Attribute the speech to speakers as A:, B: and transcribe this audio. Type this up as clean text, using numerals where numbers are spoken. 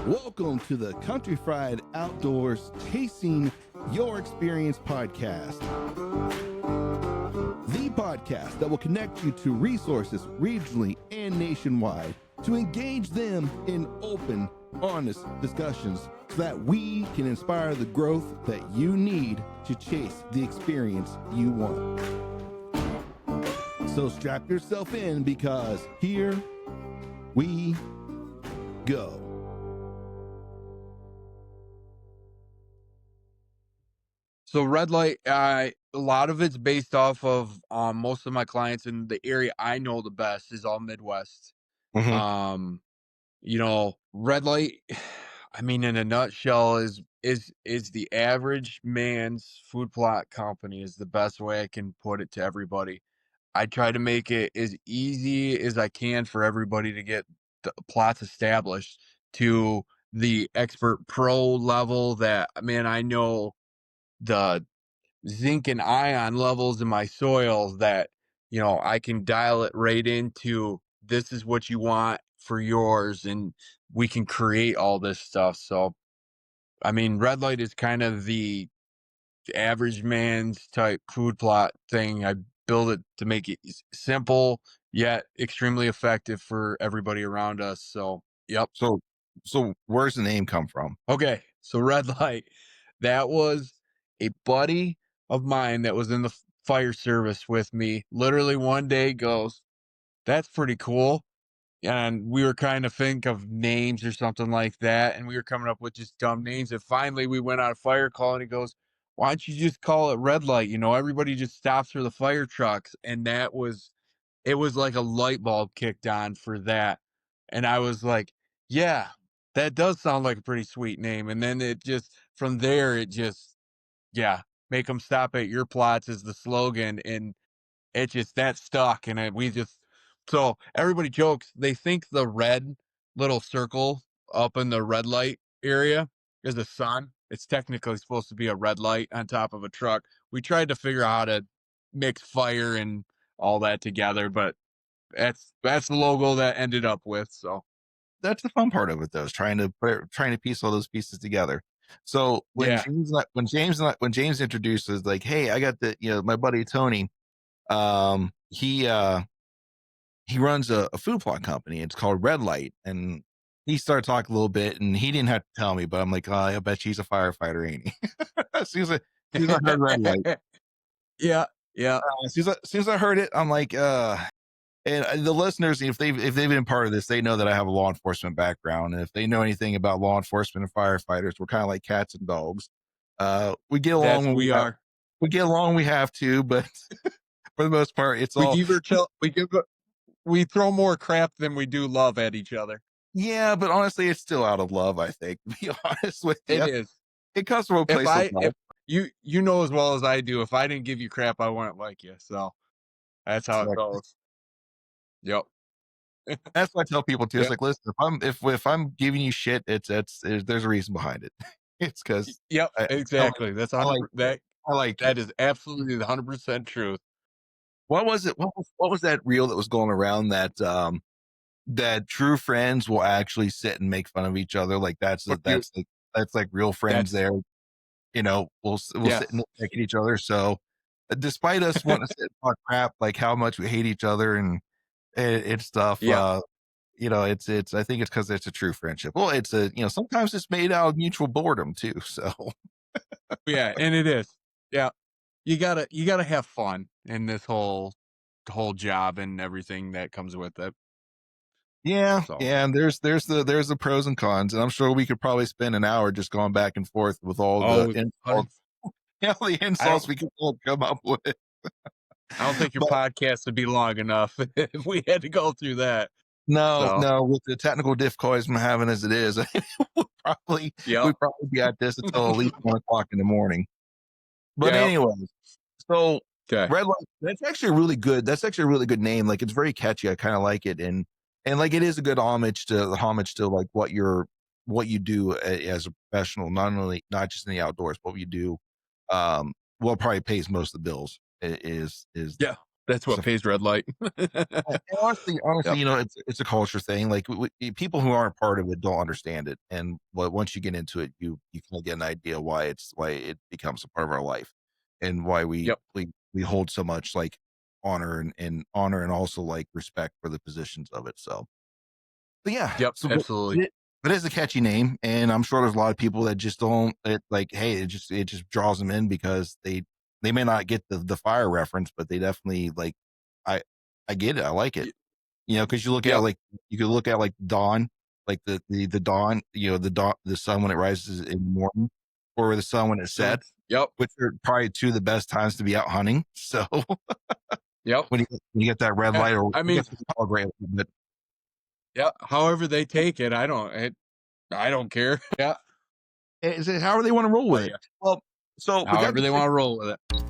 A: Welcome to the Country Fried Outdoors Tasting Your Experience podcast. The podcast that will connect you to resources regionally and nationwide to engage them in open, honest discussions so that we can inspire the growth that you need to chase the experience you want. So strap yourself in because here we go.
B: So red light, a lot of it's based off of most of my clients in the area I know the best is all Midwest.
A: Mm-hmm.
B: Red light, I mean, in a nutshell, is the average man's food plot company is the best way I can put it to everybody. I try to make it as easy as I can for everybody to get the plots established to the expert pro level that, man, I know the zinc and ion levels in my soil that, I can dial it right into this is what you want for yours and we can create all this stuff. So, I mean, red light is kind of the average man's type food plot thing. I build it to make it simple yet extremely effective for everybody around us. So, yep.
A: So where's the name come from?
B: Okay. So red light, that was a buddy of mine that was in the fire service with me. Literally one day goes, that's pretty cool. And we were kind of think of names or something like that. And we were coming up with just dumb names. And finally we went on a fire call and he goes, why don't you just call it red light? Everybody just stops for the fire trucks. And it was like a light bulb kicked on for that. And I was like, yeah, that does sound like a pretty sweet name. And then from there, yeah, make them stop at your plots is the slogan. And that stuck. And so everybody jokes, they think the red little circle up in the red light area is a sun. It's technically supposed to be a red light on top of a truck. We tried to figure out how to mix fire and all that together, but that's the logo that ended up with. So
A: That's the fun part of it, though, is trying to piece all those pieces together. So when
B: yeah,
A: James introduces, like, hey, I got my buddy Tony, he runs a food plot company. It's called Red Light, and he started talking a little bit, and he didn't have to tell me, but I'm like, oh, I bet she's a firefighter, ain't he? as soon as I heard Red Light,
B: yeah.
A: as soon as I heard it, I'm like, and the listeners, if they've been part of this, they know that I have a law enforcement background, and if they know anything about law enforcement and firefighters, we're kind of like cats and dogs. We get along when we are. We get along. We have to, but for the most part, it's all
B: we throw more crap than we do love at each other.
A: Yeah, but honestly, it's still out of love, I think, to be honest with you.
B: It is.
A: It comes from a place of love.
B: You know as well as I do, if I didn't give you crap, I wouldn't like you. So that's how it goes. Yep.
A: That's what I tell people too. It's like, listen, if I'm giving you shit, there's a reason behind it. It's because
B: exactly. That's that is absolutely the 100% truth.
A: What was it? What was that reel that was going around that that true friends will actually sit and make fun of each other? Like that's like real friends there. We'll sit and look at each other. So despite us wanting to sit and talk crap, like how much we hate each other and stuff, it's I think it's because it's a true friendship. Well, it's sometimes it's made out of mutual boredom too. So
B: yeah, and it is. Yeah. You gotta have fun in this whole job and everything that comes with it.
A: Yeah, and there's the pros and cons, and I'm sure we could probably spend an hour just going back and forth with all the insults. The insults we could come up with.
B: I don't think your podcast would be long enough if we had to go through that.
A: No, with the technical difficulties I'm having as it is, we'd probably be at this until at least 1:00 in the morning. But anyways, so Red Light, that's actually a really good name. Like it's very catchy. I kind of like it, and like it is a good homage to like what you do as a professional, not just in the outdoors, but what you do. What probably pays most of the bills is
B: That's what pays red light.
A: And honestly,
B: Yep,
A: it's a culture thing. Like people who aren't part of it don't understand it, but once you get into it, you kind of get an idea why it becomes a part of our life, and why
B: yep,
A: we hold so much like honor and also like respect for the positions of it. So, but yeah,
B: yep, absolutely.
A: but it's a catchy name, and I'm sure there's a lot of people that just don't like. Hey, it just draws them in because they may not get the fire reference, but they definitely like. I I get it. I like it.
B: Y
A: Because you look at
B: Yep,
A: like you could look at like dawn, like the dawn, the sun when it rises in the morning, or the sun when it
B: so
A: sets,
B: it's yep,
A: which are probably two of the best times to be out hunting. So
B: yep.
A: when you get that red light, or
B: I
A: I
B: mean,
A: guess we call it red light, but
B: yeah, however they take it, I don't care. Yeah,
A: is it however they want to roll with
B: but
A: it.
B: yeah,
A: Well, so we got
B: however
A: to
B: they wanna roll with it.